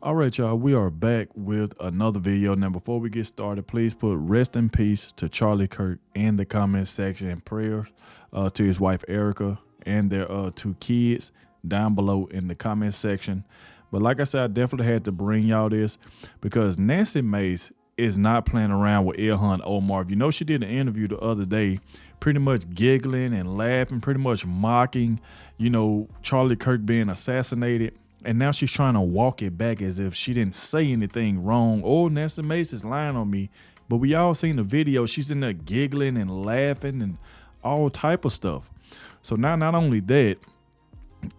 All right, y'all, we are back with another video. Now, before we get started, please put rest in peace to Charlie Kirk in the comment section and prayers to his wife, Erica, and their two kids down below in the comment section. But like I said, I definitely had to bring y'all this because Nancy Mace is not playing around with Ilhan Omar. If you know, she did an interview the other day, pretty much giggling and laughing, pretty much mocking, Charlie Kirk being assassinated. And now she's trying to walk it back as if she didn't say anything wrong. Oh, Nancy Mace is lying on me. But we all seen the video. She's in there giggling and laughing and all type of stuff. So now, not only that,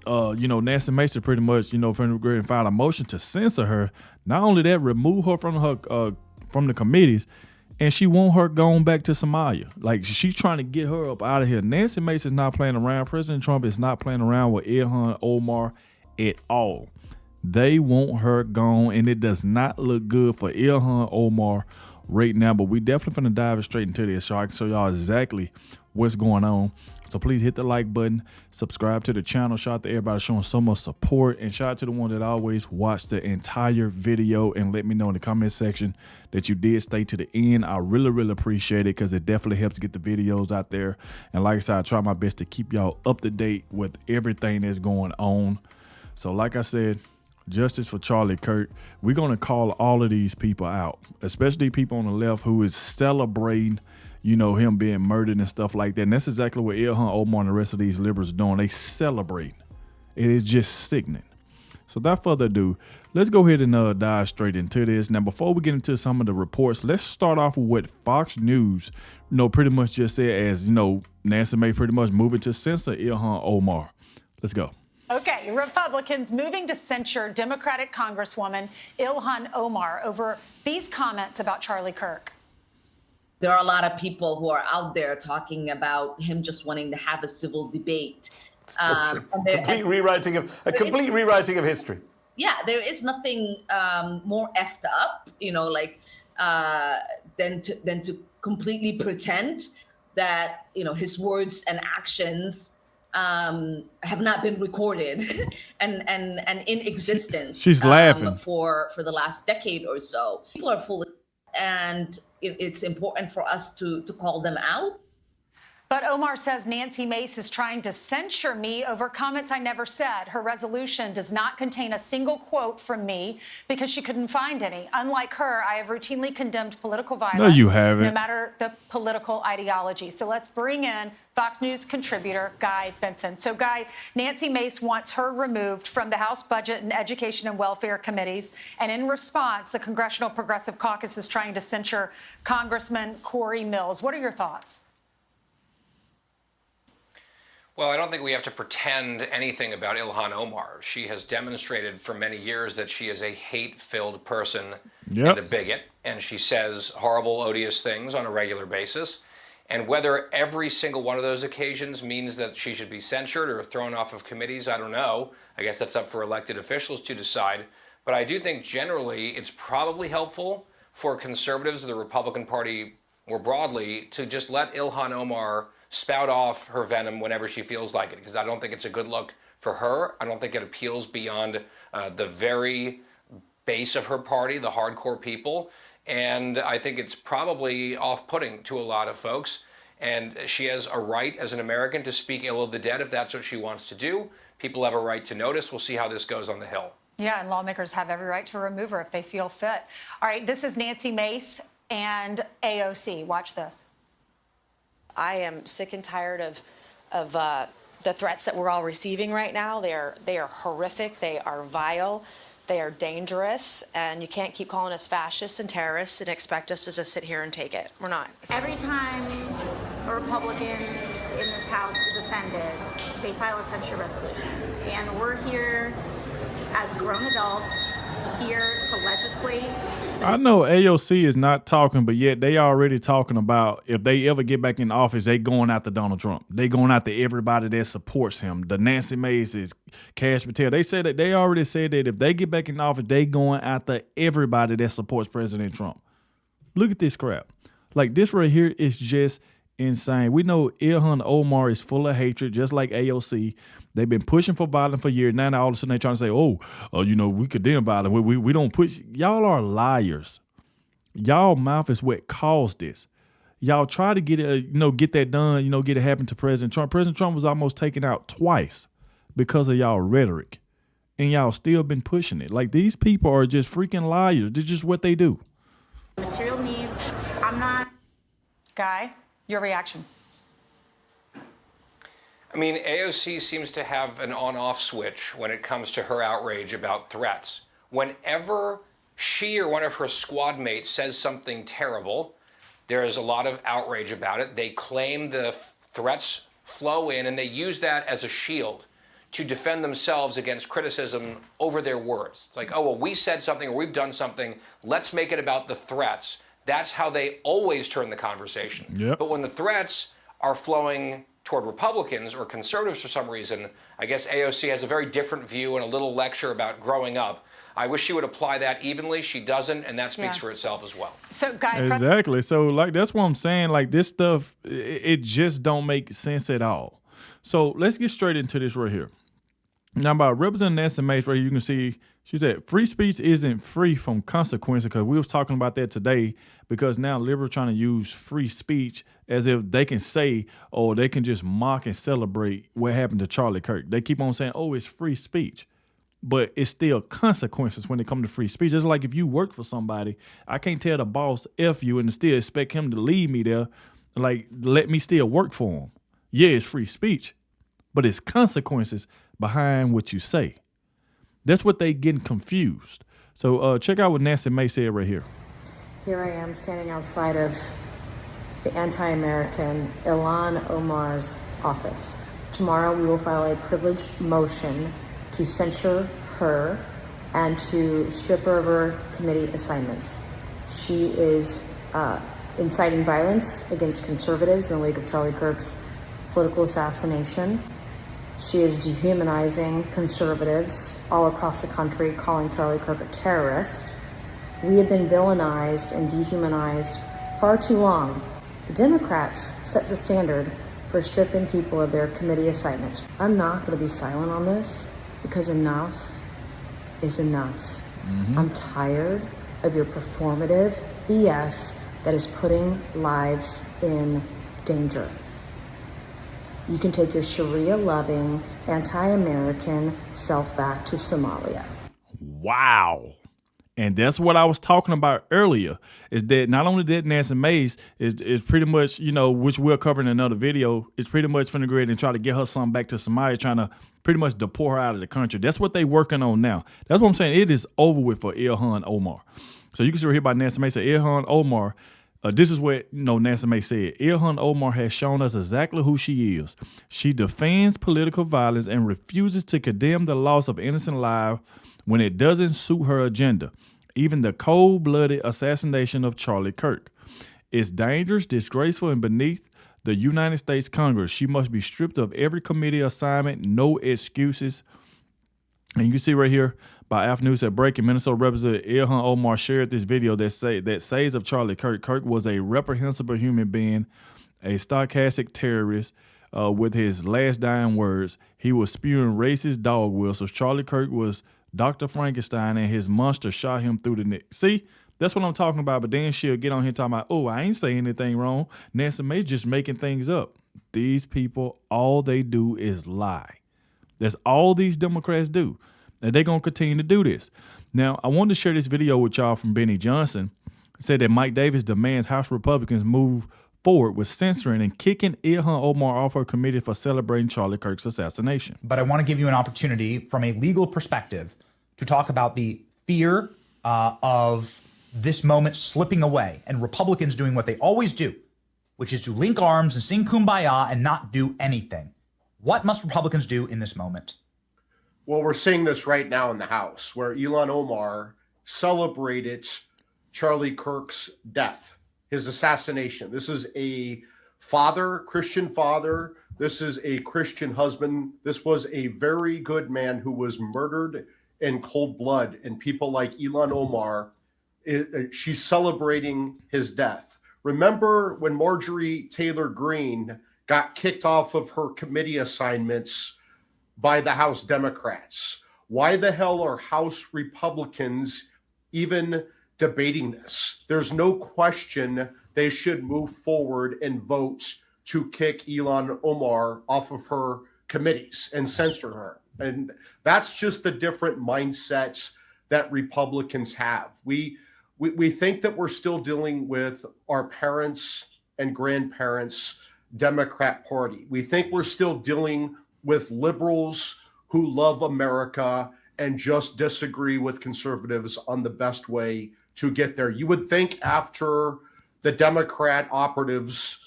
Nancy Mace is pretty much, finna filed a motion to censor her. Not only that, remove her from the committees, and she want her going back to Somalia. Like, she's trying to get her up out of here. Nancy Mace is not playing around. President Trump is not playing around with Ilhan Omar at all. They want her gone, and it does not look good for Ilhan Omar right now. But we definitely finna dive straight into this so I can show y'all exactly what's going on. So please hit the like button, subscribe to the channel. Shout out to everybody showing so much support, and shout out to the one that always watched the entire video and let me know in the comment section that you did stay to the end. I really appreciate it because it definitely helps get the videos out there. And like I said, I try my best to keep y'all up to date with everything that's going on. So like I said, justice for Charlie Kirk. We're going to call all of these people out, especially people on the left who is celebrating, him being murdered and stuff like that. And that's exactly what Ilhan Omar and the rest of these liberals are doing. They celebrate. It is just sickening. So without further ado, let's go ahead and dive straight into this. Now, before we get into some of the reports, let's start off with what Fox News, pretty much just said as, Nancy Mace pretty much moving to censor Ilhan Omar. Let's go. Okay, Republicans moving to censure Democratic Congresswoman Ilhan Omar over these comments about Charlie Kirk. There are a lot of people who are out there talking about him just wanting to have a civil debate. Complete rewriting of history. Yeah, there is nothing more effed up, than to completely pretend that his words and actions have not been recorded and in existence. She's laughing for the last decade or so. People are foolish, and it's important for us to call them out. But Omar says Nancy Mace is trying to censure me over comments I never said. Her resolution does not contain a single quote from me because she couldn't find any. Unlike her, I have routinely condemned political violence. No, you haven't. No matter the political ideology. So let's bring in Fox News contributor Guy Benson. So, Guy, Nancy Mace wants her removed from the House Budget and Education and Welfare committees. And in response, the Congressional Progressive Caucus is trying to censure Congressman Corey Mills. What are your thoughts? Well, I don't think we have to pretend anything about Ilhan Omar. She has demonstrated for many years that she is a hate-filled person and a bigot, and she says horrible, odious things on a regular basis. And whether every single one of those occasions means that she should be censured or thrown off of committees, I don't know. I guess that's up for elected officials to decide. But I do think generally it's probably helpful for conservatives of the Republican Party more broadly to just let Ilhan Omar spout off her venom whenever she feels like it, because I don't think it's a good look for her. I don't think it appeals beyond the very base of her party, the hardcore people. And I think it's probably off-putting to a lot of folks. And she has a right as an American to speak ill of the dead if that's what she wants to do. People have a right to notice. We'll see how this goes on the Hill. Yeah, and lawmakers have every right to remove her if they feel fit. All right, this is Nancy Mace and AOC. Watch this. I am sick and tired of the threats that we're all receiving right now. They are horrific. They are vile. They are dangerous. And you can't keep calling us fascists and terrorists and expect us to just sit here and take it. We're not. Every time a Republican in this House is offended, they file a censure resolution. And we're here as grown adults here to legislate. I know AOC is not talking, but yet they already talking about if they ever get back in office, they going after Donald Trump. They going after everybody that supports him. The Nancy Mace's, Cash Patel. They already said that if they get back in office, they going after everybody that supports President Trump. Look at this crap. Like, this right here is just insane. We know Ilhan Omar is full of hatred, just like AOC. They've been pushing for violence for years. Now all of a sudden they're trying to say, we condemn violence. We don't push. Y'all are liars. Y'all mouth is what caused this. Y'all try to get it, get that done, get it happen to President Trump. President Trump was almost taken out twice because of y'all rhetoric. And y'all still been pushing it. Like, these people are just freaking liars. It's just what they do. Material needs, I'm not. Guy, your reaction. I mean, AOC seems to have an on-off switch when it comes to her outrage about threats. Whenever she or one of her squad mates says something terrible, there is a lot of outrage about it. They claim the threats flow in, and they use that as a shield to defend themselves against criticism over their words. It's like, we said something or we've done something. Let's make it about the threats. That's how they always turn the conversation. Yep. But when the threats are flowing toward Republicans or conservatives for some reason, I guess AOC has a very different view and a little lecture about growing up. I wish she would apply that evenly. She doesn't, and that speaks for itself as well. So, Guy, exactly. So, like, that's what I'm saying. Like, this stuff, it just don't make sense at all. So let's get straight into this right here. Now, by Representative Nancy Mace, right here, you can see she said free speech isn't free from consequences, because we was talking about that today, because now liberals trying to use free speech as if they can say, they can just mock and celebrate what happened to Charlie Kirk. They keep on saying, it's free speech. But it's still consequences when it comes to free speech. It's like if you work for somebody, I can't tell the boss F you and still expect him to leave me there. Like, let me still work for him. Yeah, it's free speech, but it's consequences behind what you say. That's what they getting confused. So check out what Nancy Mace said right here. Here I am standing outside of the anti-American Ilhan Omar's office. Tomorrow we will file a privileged motion to censure her and to strip her of her committee assignments. She is inciting violence against conservatives in the wake of Charlie Kirk's political assassination. She is dehumanizing conservatives all across the country, calling Charlie Kirk a terrorist. We have been villainized and dehumanized far too long. The Democrats set the standard for stripping people of their committee assignments. I'm not going to be silent on this, because enough is enough. I'm tired of your performative BS that is putting lives in danger. You can take your Sharia-loving, anti-American self back to Somalia. Wow. And that's what I was talking about earlier, is that not only that Nancy Mace is pretty much, which we'll cover in another video, is pretty much finna go ahead and try to get her son back to Somalia, trying to pretty much deport her out of the country. That's what they working on now. That's what I'm saying. It is over with for Ilhan Omar. So you can see right here by Nancy Mace, Ilhan Omar, this is what Nancy Mace said. Ilhan Omar has shown us exactly who she is. She defends political violence and refuses to condemn the loss of innocent lives when it doesn't suit her agenda. Even the cold-blooded assassination of Charlie Kirk. It's dangerous, disgraceful, and beneath the United States Congress. She must be stripped of every committee assignment, no excuses. And you can see right here by Afternoon at Breaking, Minnesota Representative Ilhan Omar shared this video that says of Charlie Kirk. Kirk was a reprehensible human being, a sarcastic terrorist. With his last dying words, he was spewing racist dog whistles. Charlie Kirk was Dr. Frankenstein, and his monster shot him through the neck. See? That's what I'm talking about. But then she'll get on here talking about, I ain't saying anything wrong. Nancy Mace just making things up. These people, all they do is lie. That's all these Democrats do. And they're going to continue to do this. Now, I wanted to share this video with y'all from Benny Johnson. It said that Mike Davis demands House Republicans move forward with censoring and kicking Ilhan Omar off her committee for celebrating Charlie Kirk's assassination. But I want to give you an opportunity from a legal perspective to talk about the fear of this moment slipping away and Republicans doing what they always do, which is to link arms and sing Kumbaya and not do anything. What must Republicans do in this moment? Well, we're seeing this right now in the House, where Ilhan Omar celebrated Charlie Kirk's death, his assassination. This is a father, Christian father. This is a Christian husband. This was a very good man who was murdered in cold blood. And people like Ilhan Omar, she's celebrating his death. Remember when Marjorie Taylor Greene got kicked off of her committee assignments by the House Democrats? Why the hell are House Republicans even debating this? There's no question they should move forward and vote to kick Ilhan Omar off of her committees and censure her. And that's just the different mindsets that Republicans have. We think that we're still dealing with our parents' and grandparents' Democrat Party. We think we're still dealing with liberals who love America and just disagree with conservatives on the best way to get there. You would think after the Democrat operatives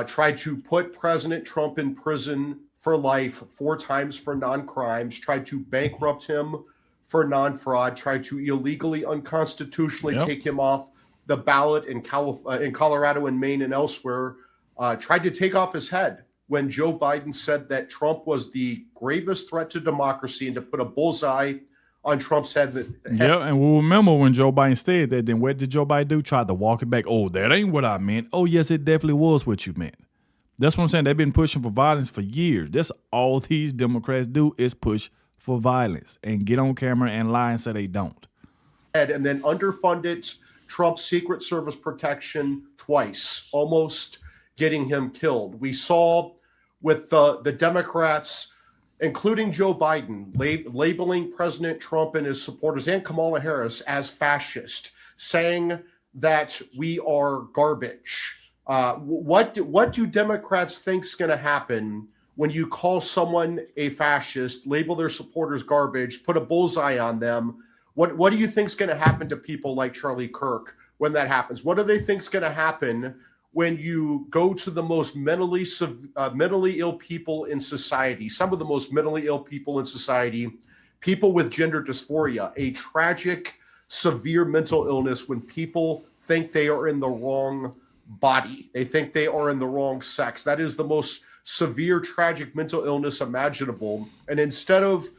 tried to put President Trump in prison for life 4 times for non-crimes, tried to bankrupt him for non-fraud, tried to illegally, unconstitutionally take him off the ballot in Colorado and Maine and elsewhere, tried to take off his head when Joe Biden said that Trump was the gravest threat to democracy and to put a bullseye on Trump's head. Yeah, and we'll remember when Joe Biden said that, then what did Joe Biden do? Tried to walk it back. Oh, that ain't what I meant. Oh, yes, it definitely was what you meant. That's what I'm saying. They've been pushing for violence for years. That's all these Democrats do is push for violence and get on camera and lie and say they don't. And then underfunded Trump's Secret Service protection twice, almost getting him killed. We saw with the Democrats, including Joe Biden, labeling President Trump and his supporters and Kamala Harris as fascist, saying that we are garbage. What do Democrats think is going to happen when you call someone a fascist, label their supporters garbage, put a bullseye on them? What do you think is going to happen to people like Charlie Kirk when that happens? What do they think is going to happen when you go to the most mentally ill people in society, some of the most mentally ill people in society, people with gender dysphoria, a tragic, severe mental illness when people think they are in the wrong body. They think they are in the wrong sex. That is the most severe, tragic mental illness imaginable. And instead of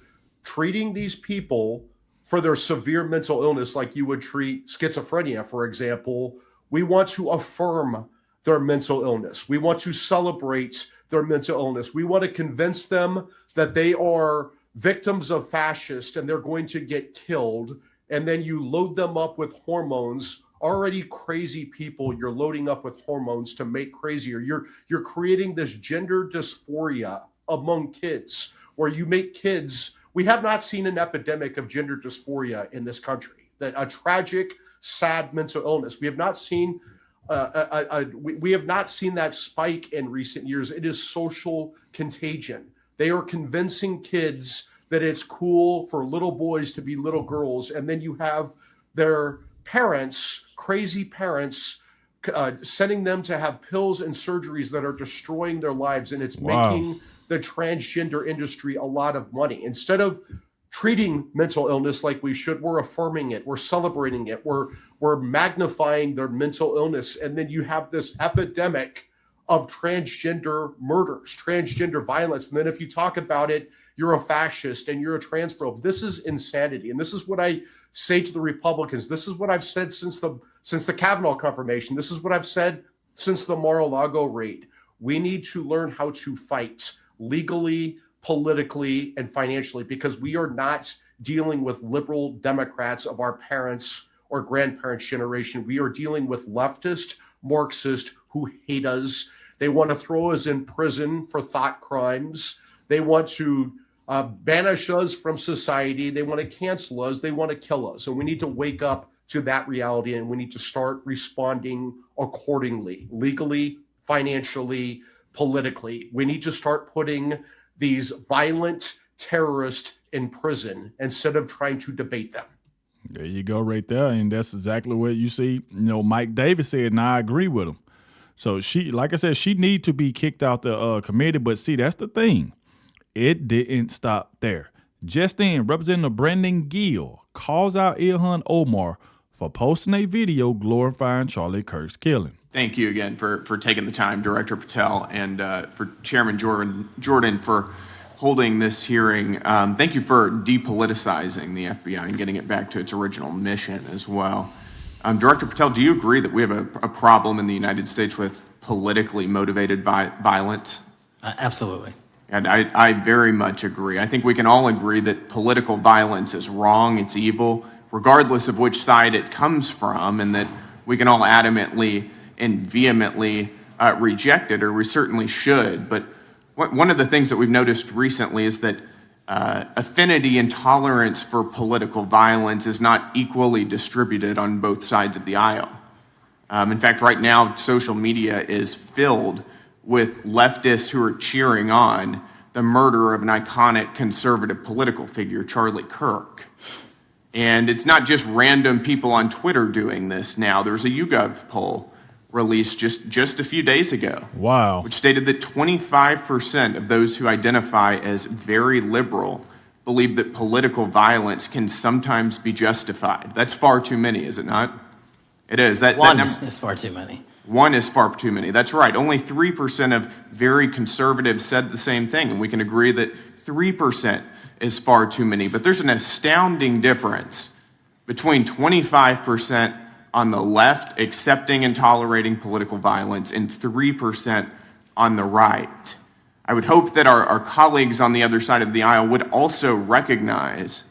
treating these people for their severe mental illness like you would treat schizophrenia, for example, we want to affirm their mental illness. We want to celebrate their mental illness. We want to convince them that they are victims of fascists and they're going to get killed. And then you load them up with hormones. Already crazy people, you're loading up with hormones to make crazier. You're creating this gender dysphoria among kids where you make kids. We have not seen an epidemic of gender dysphoria in this country, that a tragic, sad mental illness. We have not seen we have not seen that spike in recent years. It is social contagion. They are convincing kids that it's cool for little boys to be little girls. And then you have their parents, crazy parents, sending them to have pills and surgeries that are destroying their lives. And it's making the transgender industry a lot of money. Instead of treating mental illness like we should, we're affirming it, we're celebrating it, we're magnifying their mental illness. And then you have this epidemic of transgender murders, transgender violence. And then if you talk about it, you're a fascist and you're a transphobe. This is insanity. And this is what I say to the Republicans. This is what I've said since the Kavanaugh confirmation. This is what I've said since the Mar-a-Lago raid. We need to learn how to fight legally, politically, and financially, because we are not dealing with liberal Democrats of our parents' or grandparents' generation. We are dealing with leftist Marxists who hate us. They want to throw us in prison for thought crimes. They want to banish us from society. They want to cancel us. They want to kill us. And we need to wake up to that reality, and we need to start responding accordingly, legally, financially, politically. We need to start putting these violent terrorists in prison instead of trying to debate them. There you go right there. And that's exactly what you see. Mike Davis said, and I agree with him. So she, like I said, she need to be kicked out the committee. But see, that's the thing. It didn't stop there. Just then, Representative Brandon Gill calls out Ilhan Omar for posting a video glorifying Charlie Kirk's killing. Thank you again for taking the time, Director Patel, and for Chairman Jordan for holding this hearing. Thank you for depoliticizing the FBI and getting it back to its original mission as well. Director Patel, do you agree that we have a problem in the United States with politically motivated violence? Absolutely. And I very much agree. I think we can all agree that political violence is wrong, it's evil, regardless of which side it comes from, and that we can all adamantly and vehemently reject it, or we certainly should. But one of the things that we've noticed recently is that affinity and tolerance for political violence is not equally distributed on both sides of the aisle. In fact, right now, social media is filled with leftists who are cheering on the murder of an iconic conservative political figure, Charlie Kirk. And it's not just random people on Twitter doing this now. There's a YouGov poll released just a few days ago. Wow. Which stated that 25% of those who identify as very liberal believe that political violence can sometimes be justified. That's far too many, is it not? It is. That is far too many. One is far too many. That's right. Only 3% of very conservatives said the same thing, and we can agree that 3% is far too many. But there's an astounding difference between 25% on the left accepting and tolerating political violence and 3% on the right. I would hope that our colleagues on the other side of the aisle would also recognize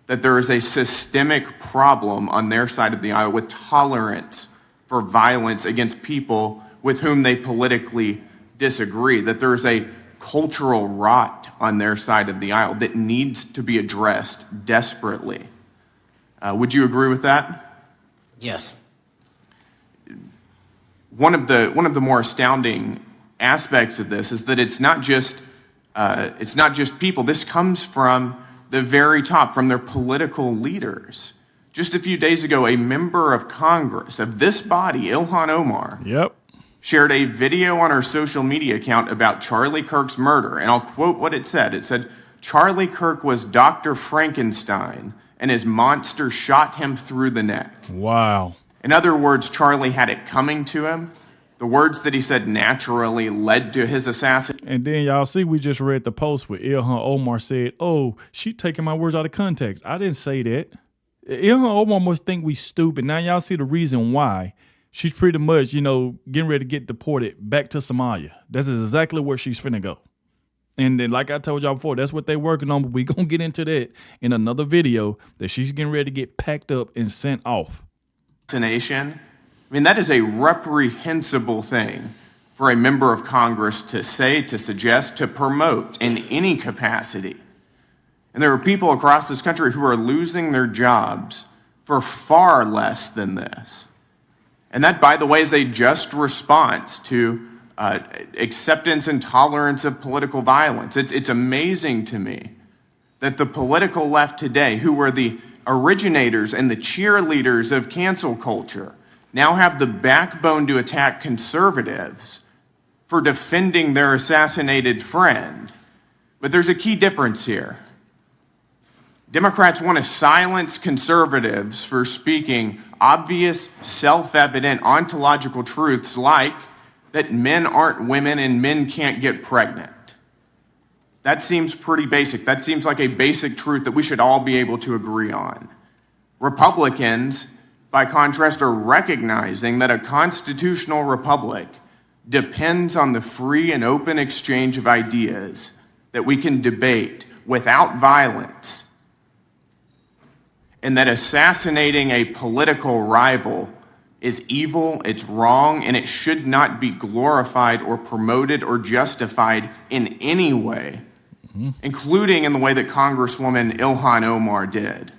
that there is a systemic problem on their side of the aisle with tolerance for violence against people with whom they politically disagree, that there is a cultural rot on their side of the aisle that needs to be addressed desperately. Would you agree with that? Yes. One of the more astounding aspects of this is that it's not just people. This comes from the very top, from their political leaders. Just a few days ago, a member of Congress of this body, Ilhan Omar, shared a video on her social media account about Charlie Kirk's murder. And I'll quote what it said. It said, "Charlie Kirk was Dr. Frankenstein, and his monster shot him through the neck." Wow. In other words, Charlie had it coming to him. The words that he said naturally led to his assassination. And then y'all see, we just read the post where Ilhan Omar said, "Oh, she taking my words out of context. I didn't say that." Ilhan Omar must think we stupid. Now y'all see the reason why. She's pretty much, getting ready to get deported back to Somalia. That's exactly where she's finna go. And then, like I told y'all before, that's what they're working on. But we gonna get into that in another video, that she's getting ready to get packed up and sent off. I mean, that is a reprehensible thing for a member of Congress to say, to suggest, to promote in any capacity. And there are people across this country who are losing their jobs for far less than this. And that, by the way, is a just response to acceptance and tolerance of political violence. It's amazing to me that the political left today, who were the originators and the cheerleaders of cancel culture, now have the backbone to attack conservatives for defending their assassinated friend. But there's a key difference here. Democrats want to silence conservatives for speaking obvious, self-evident, ontological truths like that men aren't women and men can't get pregnant. That seems pretty basic. That seems like a basic truth that we should all be able to agree on. Republicans, by contrast, are recognizing that a constitutional republic depends on the free and open exchange of ideas that we can debate without violence, and that assassinating a political rival is evil, it's wrong, and it should not be glorified or promoted or justified in any way, including in the way that Congresswoman Ilhan Omar did.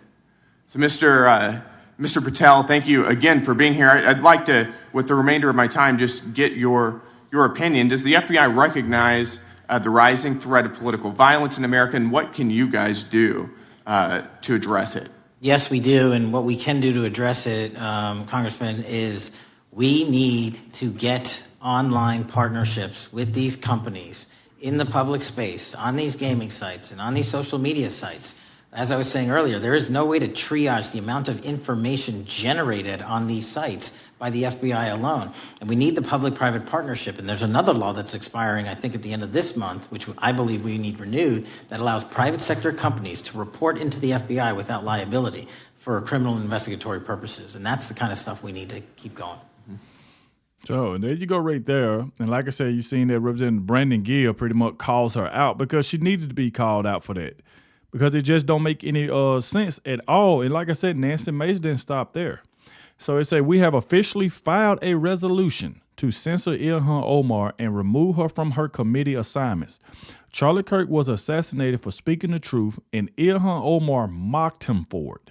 So, Mr. Patel, thank you again for being here. I'd like to, with the remainder of my time, just get your opinion. Does the FBI recognize the rising threat of political violence in America, and what can you guys do to address it? Yes, we do. And what we can do to address it, Congressman, is we need to get online partnerships with these companies in the public space, on these gaming sites and on these social media sites. As I was saying earlier, there is no way to triage the amount of information generated on these sites by the FBI alone. And we need the public-private partnership. And there's another law that's expiring, I think, at the end of this month, which I believe we need renewed, that allows private sector companies to report into the FBI without liability. for criminal investigatory purposes. And that's the kind of stuff we need to keep going. So there you go right there. And like I said, you seen that Representative Brandon Gill pretty much calls her out because she needed to be called out for that. Because it just don't make any sense at all. And like I said, Nancy Mace didn't stop there. So it said, we have officially filed a resolution to censor Ilhan Omar and remove her from her committee assignments. Charlie Kirk was assassinated for speaking the truth, and Ilhan Omar mocked him for it.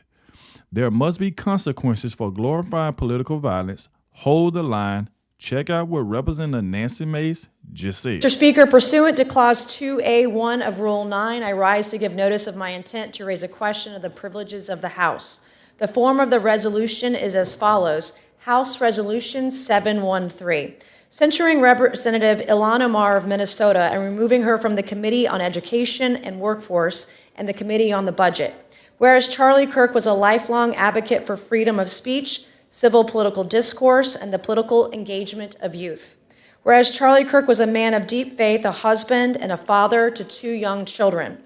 There must be consequences for glorifying political violence. Hold the line. Check out what Representative Nancy Mace just said. Mr. Speaker, pursuant to Clause 2A1 of Rule 9, I rise to give notice of my intent to raise a question of the privileges of the House. The form of the resolution is as follows. House Resolution 713, censuring Representative Ilhan Omar of Minnesota and removing her from the Committee on Education and Workforce and the Committee on the Budget. Whereas Charlie Kirk was a lifelong advocate for freedom of speech, civil political discourse, and the political engagement of youth. Whereas Charlie Kirk was a man of deep faith, a husband, and a father to 2 young children.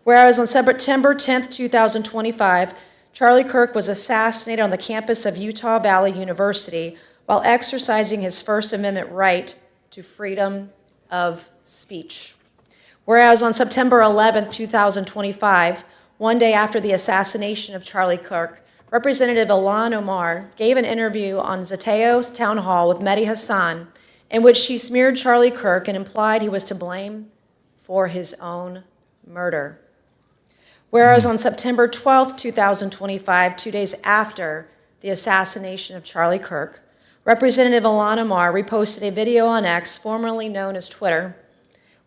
Whereas on September 10th, 2025, Charlie Kirk was assassinated on the campus of Utah Valley University while exercising his First Amendment right to freedom of speech. Whereas on September 11th, 2025, one day after the assassination of Charlie Kirk, Representative Ilhan Omar gave an interview on Zateo's town hall with Mehdi Hassan in which she smeared Charlie Kirk and implied he was to blame for his own murder. Whereas on September 12th, 2025, 2 days after the assassination of Charlie Kirk, Representative Ilhan Omar reposted a video on X, formerly known as Twitter,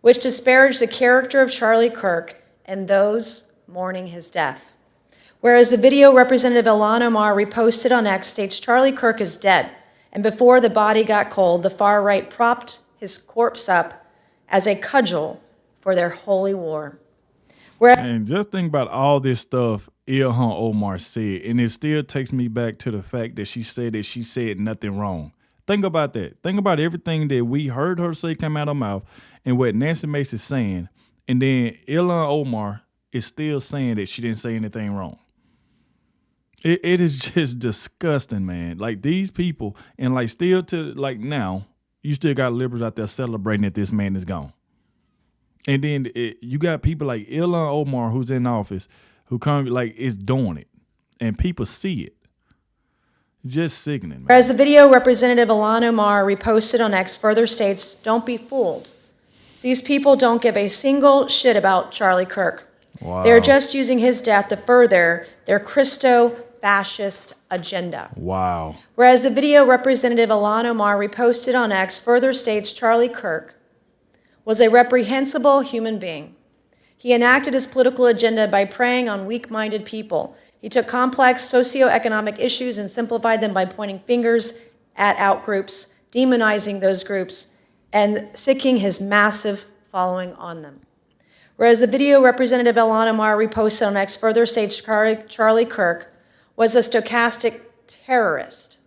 which disparaged the character of Charlie Kirk and those mourning his death. Whereas the video Representative Ilhan Omar reposted on X states Charlie Kirk is dead, and before the body got cold, the far right propped his corpse up as a cudgel for their holy war. And just think about all this stuff Ilhan Omar said, and it still takes me back to the fact that she said nothing wrong. Think about that. Think about everything that we heard her say come out of her mouth and what Nancy Mace is saying, and then Ilhan Omar is still saying that she didn't say anything wrong. It is just disgusting, man. Like these people, and like still to like now, you still got liberals out there celebrating that this man is gone. And then you got people like Ilhan Omar, who's in office, who come like is doing it, and people see it. It's just sickening, man. Whereas the video Representative Ilhan Omar reposted on X further states, don't be fooled. These people don't give a single shit about Charlie Kirk. Wow. They're just using his death to further their Christo-fascist agenda. Wow. Whereas the video Representative Ilhan Omar reposted on X further states Charlie Kirk was a reprehensible human being. He enacted his political agenda by preying on weak-minded people. He took complex socioeconomic issues and simplified them by pointing fingers at outgroups, demonizing those groups, and sicking his massive following on them. Whereas the video Representative Ilhan Omar reposted on X further states Charlie Kirk was a stochastic terrorist,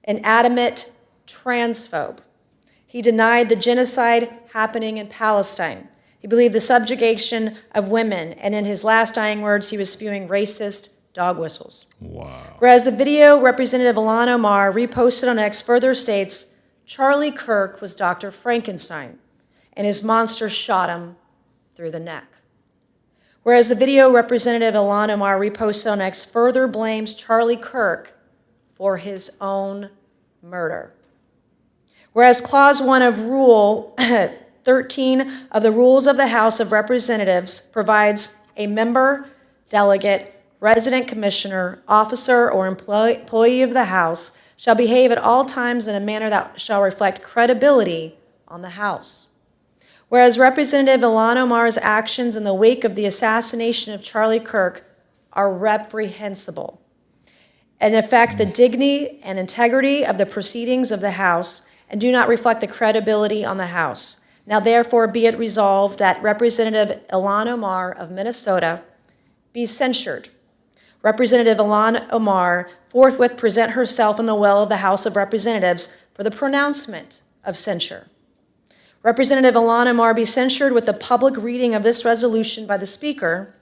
an adamant transphobe. He denied the genocide happening in Palestine. He believed the subjugation of women, and in his last dying words, he was spewing racist dog whistles. Wow. Whereas the video Representative Ilhan Omar reposted on X further states Charlie Kirk was Dr. Frankenstein, and his monster shot him through the neck. Whereas the video Representative Ilhan Omar reposted on X further blames Charlie Kirk for his own murder. Whereas Clause 1 of Rule 13 of the Rules of the House of Representatives provides a member, delegate, resident commissioner, officer, or employee of the House shall behave at all times in a manner that shall reflect credibility on the House. Whereas Representative Ilhan Omar's actions in the wake of the assassination of Charlie Kirk are reprehensible and affect the dignity and integrity of the proceedings of the House and do not reflect the credibility on the House. Now, therefore, be it resolved that Representative Ilhan Omar of Minnesota be censured. Representative Ilhan Omar forthwith present herself in the well of the House of Representatives for the pronouncement of censure. Representative Ilhan Omar be censured with the public reading of this resolution by the Speaker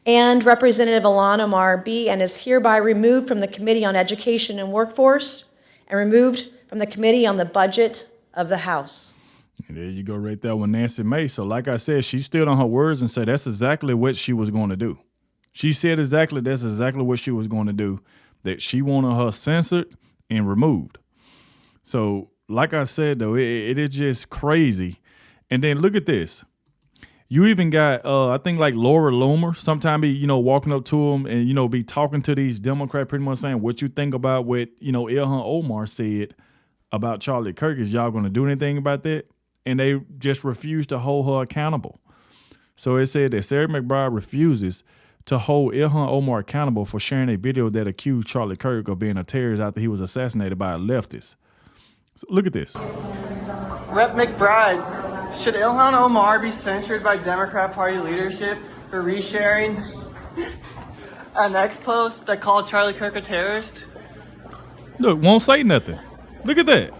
and Representative Ilhan Omar be and is hereby removed from the Committee on Education and Workforce and removed from the Committee on the Budget of the House. And there you go right there with Nancy Mace. So like I said, she stood on her words and said that's exactly what she was going to do. She said that's exactly what she was going to do, that she wanted her censored and removed. So like I said, though, it is just crazy. And then look at this. You even got, I think like Laura Loomer, sometimes be, walking up to him and, be talking to these Democrats, pretty much saying what you think about what, Ilhan Omar said about Charlie Kirk. Is y'all going to do anything about that? And they just refuse to hold her accountable. So it said that Sarah McBride refuses to hold Ilhan Omar accountable for sharing a video that accused Charlie Kirk of being a terrorist after he was assassinated by a leftist. So look at this. Rep. McBride, should Ilhan Omar be censured by Democrat Party leadership for resharing an ex-post that called Charlie Kirk a terrorist? Look, won't say nothing. Look at that.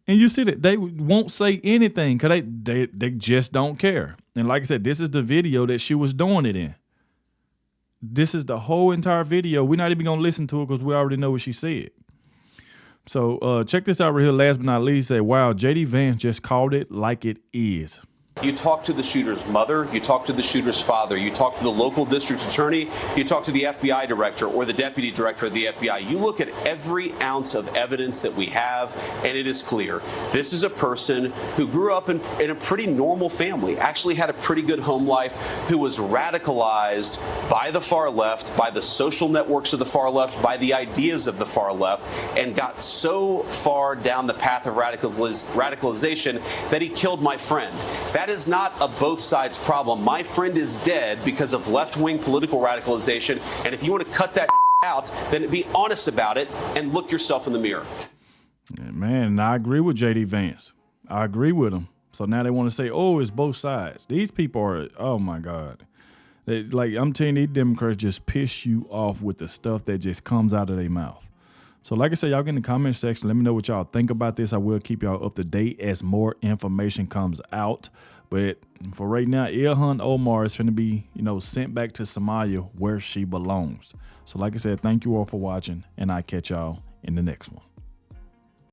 And you see that they won't say anything because they just don't care. And like I said, this is the video that she was doing it in. This is the whole entire video. We're not even going to listen to it because we already know what she said. So check this out right here. Last but not least, say, wow, J.D. Vance just called it like it is. You talk to the shooter's mother, you talk to the shooter's father, you talk to the local district attorney, you talk to the FBI director or the deputy director of the FBI. You look at every ounce of evidence that we have, and it is clear. This is a person who grew up in a pretty normal family, actually had a pretty good home life, who was radicalized by the far left, by the social networks of the far left, by the ideas of the far left, and got so far down the path of radicalization that he killed my friend. That is not a both sides problem. My friend is dead because of left-wing political radicalization. And if you want to cut that out, then be honest about it and look yourself in the mirror. Yeah, man, I agree with J.D. Vance. I agree with him. So now they want to say, oh, it's both sides. These people are, oh, my God. I'm telling you, these Democrats just piss you off with the stuff that just comes out of their mouth. So like I said, y'all get in the comment section. Let me know what y'all think about this. I will keep y'all up to date as more information comes out. But for right now, Ilhan Omar is going to be, sent back to Somalia where she belongs. So like I said, thank you all for watching, and I'll catch y'all in the next one.